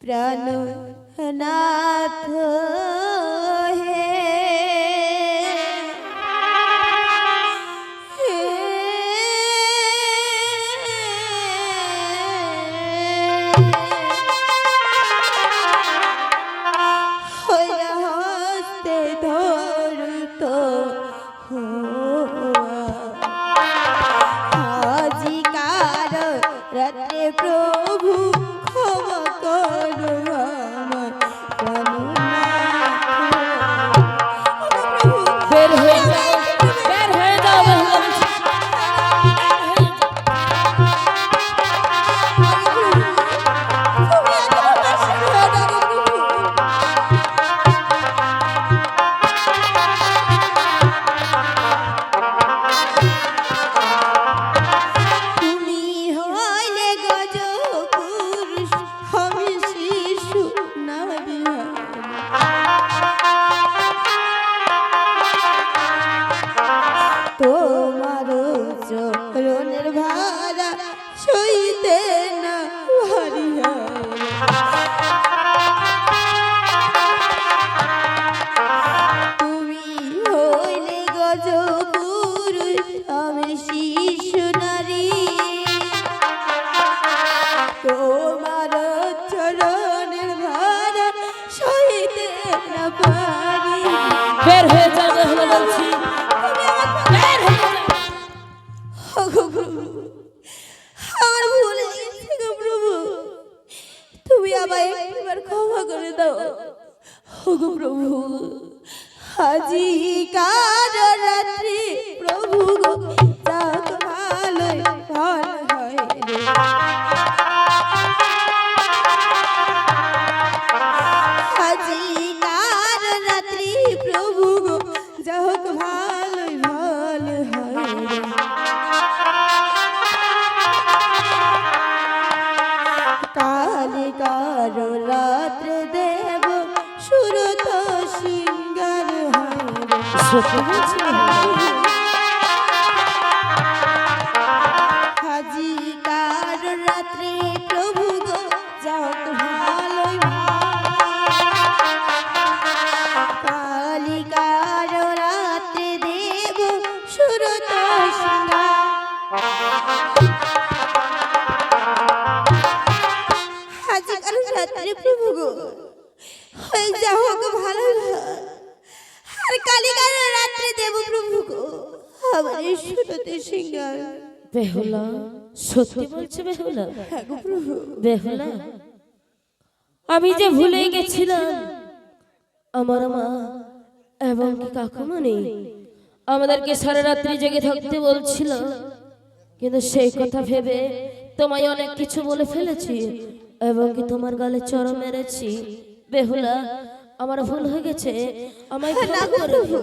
প্রাণনাথ হে হস্তে ধরত আজিকার রাত্রে প্রভু ক্ষমা করো আমার প্রাণনাথ। বের হয়ে যাও, বের হয়ে যাও। তুমি হইলে গজপুরুষ, আমি শিশু নারী। তোমার চরণের ভাড়া সইতে না ভারী হয়। তুমি হইলে গজপুরুষ, আমি শিশু নারী। তোমার চরণের ভাড়া সইতে না পারি। বের হয়ে যাও, বেহুলা বলছি, বের হয়ে যাও। ওগো প্রভু, আমার ভুল হয়ে গেছে গো প্রভু, তুমি আমায় একবার ক্ষমা করে দাও। ওগো প্রভু, আজিকার রাত্রি প্রভু গো যাক ভালোই ভালো হয় রে। আজিকার রাত্রি প্রভু গো যাক ভালোই ভালো হয় রে। কালিকার রাত্রে দেব সুরত সিঙ্গার হয় রে। সত্যি বলছি আজিকার রাত্রে প্রভু গো যাক ভালোই কালিকার রাত্রে দেব সুরত সিঙ্গার। আজিকার রাত্রে প্রভু গো হয়ে যা হোক ভালো, আর কালিকার রাত্রে দেব প্রভু গো আমার এই সুরতে সিঙ্গার। বেহুলা, সত্যি বলছে বেহুলা? হ্যাঁ গো প্রভু। বেহুলা, আমি যে ভুলে গেছিলাম আমার মা এবং কি কাকুমণি আমাদেরকে সারা রাত্রি জেগে থাকতে বলছিল, কিন্তু সেই কথা ভেবে তোমায় অনেক কিছু বলে ফেলেছি এবং কি তোমার গালে চড় মেরেছি। বেহুলা, আমার ভুল হয়ে গেছে, আমায় ক্ষমা করে দিও।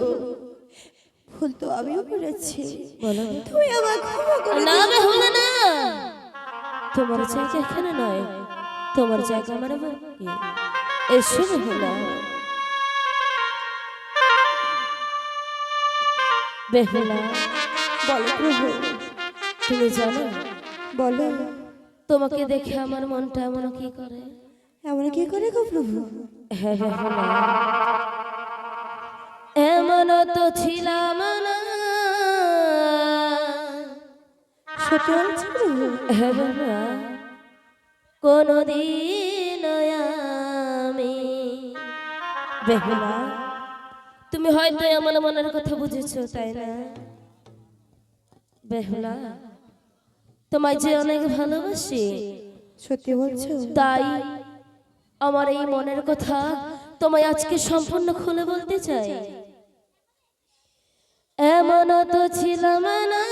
ভুল তো আমিও করেছি, বলো। তুমি আমার ক্ষমা করে না দিও। বেহুলা না, তোমার জায়গা এখানে নয়, তোমার জায়গা আমার বাড়ি। এসো বেহুলা। বেহুলা, বলো প্রভু, তুমি জানো বলো। তোমাকে দেখে আমার মনটা এমন কি করে? এমন কি করে গো প্রভু? হ্যাঁ বেহুলা, এমন তো ছিলাম না। সত্যি বলছি প্রভু? হ্যাঁ বাবা, কোনদিন আমি। বেহুলা, তুমি হয়তো আমার মনের কথা বুঝেছো, তাই না? বেহুলা, তোমায় যে অনেক ভালোবাসি, সত্যি বলছো? তাই আমার এই মনের কথা তোমায় আজকে সম্পূর্ণ খুলে বলতে চাই। এমন তো ছিলাম না,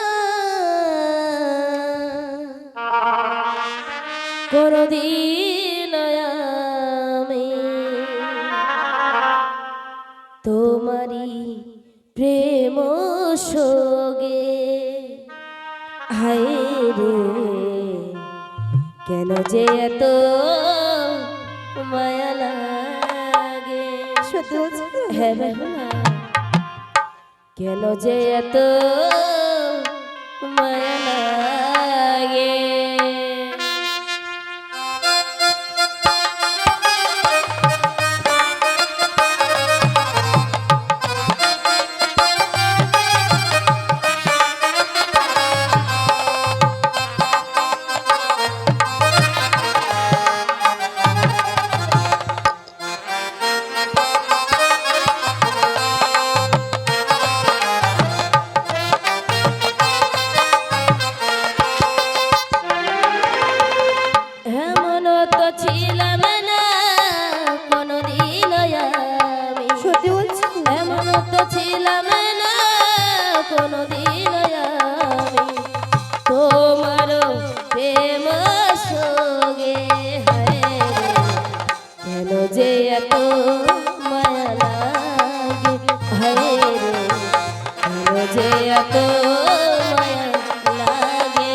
কোনদিন আমি তোমারই প্রেম সোগে। হায় রে, কেন যে এত মায়া লাগে। সত্যি বলছো? হ্যাঁ বেহুলা, কেন যে এত মায়া লাগে। তো ছিলাম না কোনদিন আমি, সত্যি বলছি? এমন তো ছিলাম না কোনদিন আমি, তোমার প্রেম সঙ্গে হায় রে, কেন যে এত মায়া লাগে হায় রে, কেন যে এত মায়া লাগে।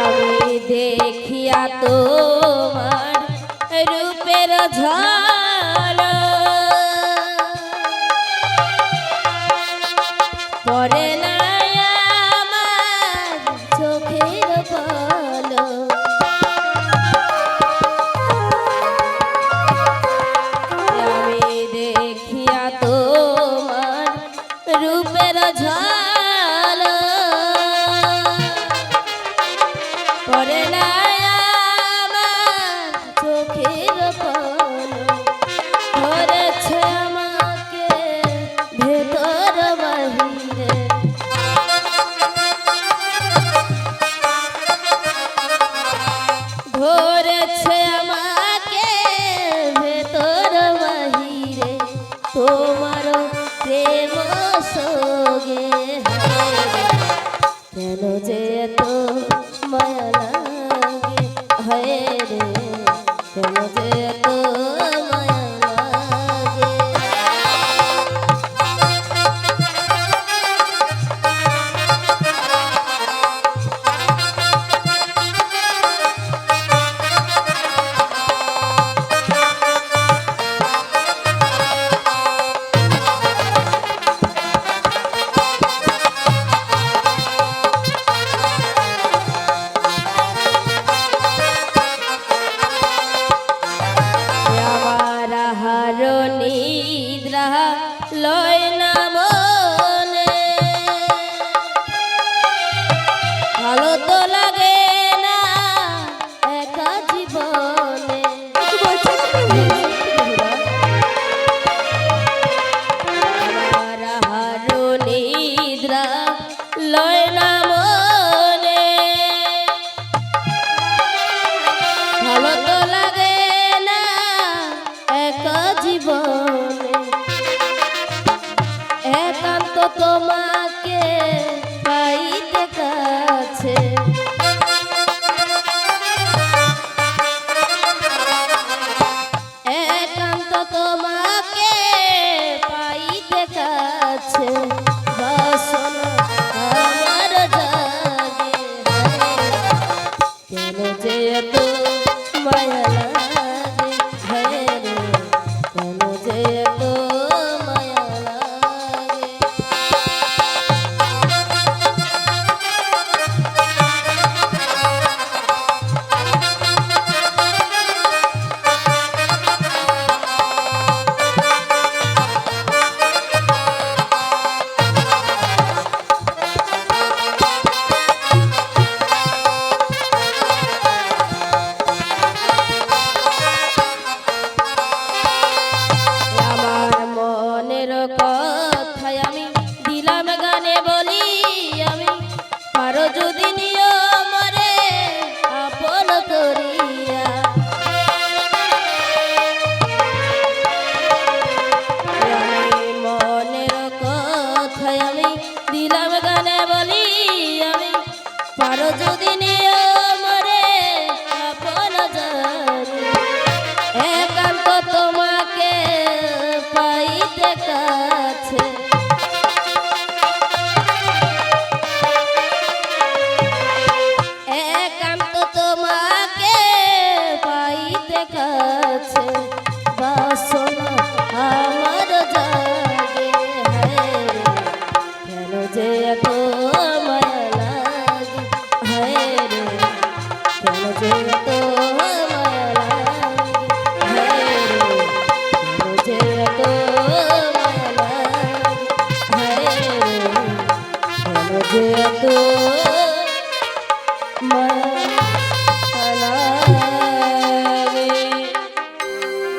আমি দেখিয়া তোমার রূপের ঝলক, পরে না আমার চোখের পলক। আমি দেখিয়া তোমার রূপের ঝলক, পরে না আমার চোখের পলক, ধরেছে আমাকে ভেতর বাহিরে, ধরেছে আমাকে ভেতর বাহিরে, তোমার প্রেম সঙ্গে হায় রে, কেন যে এত মায়া লাগে হায় রে, কেন যে এত মায়া লাগে। আমার হার নিদ্রা লয় না মনে, ভালো তো লাগে না একা জীবনে। কি বলছেন প্রভু? আমার হার নিদ্রা লয় না মনে, ভালো তো লাগে না একা জীবনে, একান্ত তোমাকে পাইতে কাছে, একান্ত তোমাকে পাইতে কাছে, বাসনা আমার জাগে হায় রে, কেন যে এত মায়া লাগে হায় রে, কেন যে এত মায়া লাগে। আমার মনের কথায় আমি দিলাম গানে বলি, আমি পারো যদি নিও মরে আপন করিয়া, আমি মনের কথায় আমি দিলাম গানে বলি, আমি পারো যদি নিও মরে আপন জানি, একান্ত তোমাকে পাইতে কাছে, একান্ত তোমাকে পাইতে কাছে, বাসনা আমার জাগে হায় রে, কেন যে এত মায়া লাগে হায় রে, কেন যে এত মায়া লাগে হায়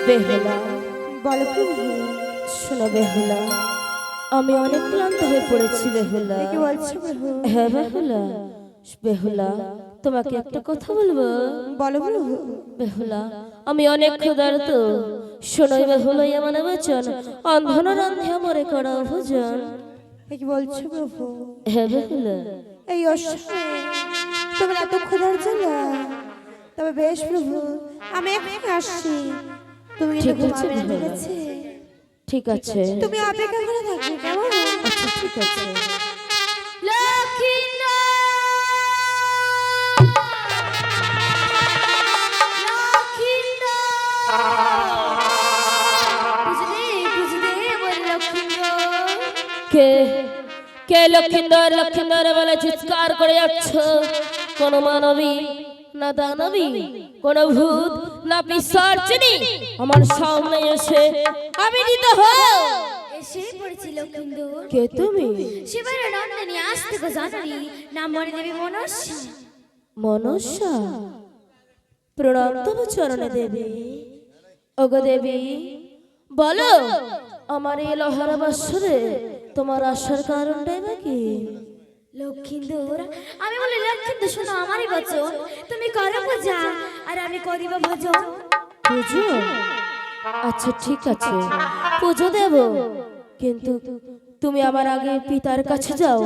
বেহুলা, বলো প্রভু। শোনো বেহুলা, আমি অনেক ক্লান্ত হয়ে পড়েছি বেহুলা। কি বলছো প্রভু? হ্যাঁ বেহুলা, বেহুলা তোমাকে একটা কথা বলবো। বলো প্রভু। বেহুলা, আমি অনেক ক্ষুধার্ত। শোনোই বেহুলা, এমন বচন অন্ধন রান্ধে মরে করা ভোজন। কি বলছো প্রভু? হ্যাঁ বেহুলা। এই অসময়ে তোমার এত ক্ষুধার জ্বালা? তবে বেশ প্রভু, আমি এখন আসছি। তুমি ঠিক কিন্তু আছে ঘুমাবে না, ঠিক বেহুলা। আছে? ঠিক আছে, তুমি অপেক্ষা করে থাকবে কেমন? আচ্ছা ঠিক আছে। কে কে লক্ষিন্দর লক্ষিন্দর বলে চিৎকার করে যাচ্ছ? কোন মানবী না দানবী, কোন ভূত না পিশাচিনী আমার সামনে এসে আমি দিত হও? এসে পড়েছি লক্ষিন্দর। কে তুমি? শিবের নন্দিনী, আজ থেকে জানি নাম মনে দেবী মনস্যা। মনসা, প্রণাম তব চরণে দেবী। ওগো দেবী, বলো আমার এই লোহার বাসরে তোমার আসার কারণটাই বা কি? লক্ষিন্দর, আমি বলি লক্ষিন্দর, শোনো আমারই বচন। তুমি করো পূজা আর আমি করিব ভজন। পুজো? আচ্ছা ঠিক আছে, পুজো দেব, কিন্তু তুমি আমার আগে পিতার কাছে যাও।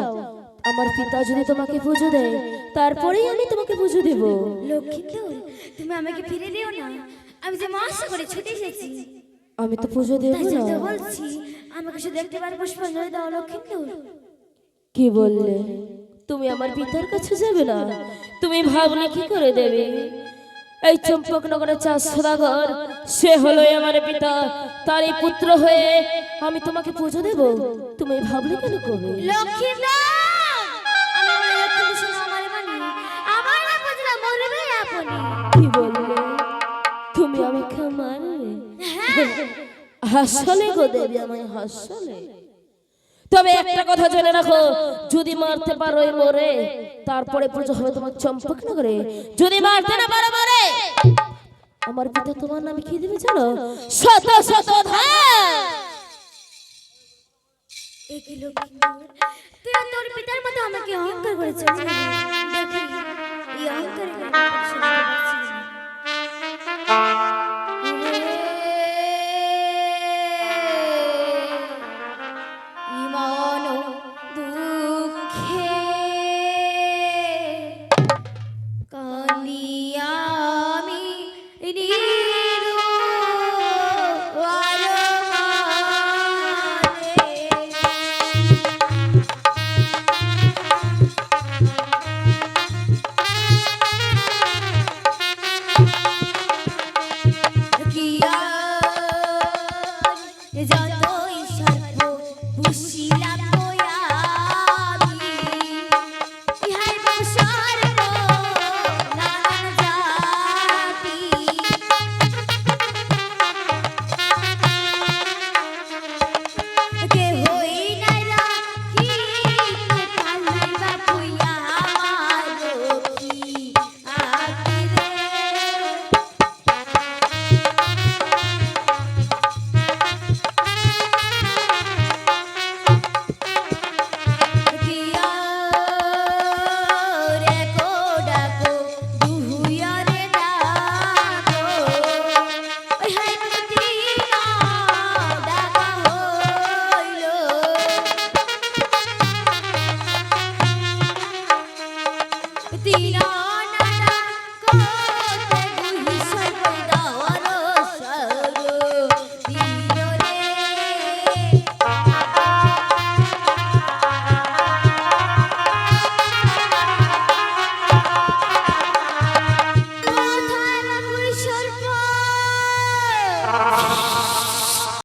আমার পিতা যদি তোমাকে পুজো দেয়, তারপরেই আমি তোমাকে পুজো দেব। লক্ষিন্দর, তুমি আমাকে ফিরে দিও না। আমি যে মাস করে ছুটে এসেছি, আমি তো পুজো দেব তাই না। জন্য বলছি আমাকে শুধু একবার পুষ্পাঞ্জলি দাও লক্ষিন্দর। কি বললে? তুমি আমার পিতার কাছে যাবে না? তুমি ভাবলে কি করে দেবে? এই চম্পকনগরের চার সদাগর, সে হলো আমার পিতা। তারই পুত্র হয়ে আমি তোমাকে পুজো দেব, তুমি ভাবলে কেন করবে? লক্ষিন্দর, আমি বলি লক্ষিন্দর, শোনো আমারে মানি। আমার না বুঝলা মরবে আপনি। কি বললে? তুমি আমাকে মারবে? হাসলে গো দেবী, আমায় হাসলে। তবে একটা কথা জেনে রাখো, যদি মারতে পারো এই মরে, তারপরে পুজো হবে তোমার চম্পকনগরে। যদি মারতে না পারো মরে, আমার পিতা তোমার নামে কি দেবে জানো? শত শত ধান। একই লক্ষিন্দর, তুই আর তোর পিতার মতো আমাকে অহংকার করে চলে গেলি। দেখি এই অহংকারের কারণে তোকে সহ্য করতে পারছি না।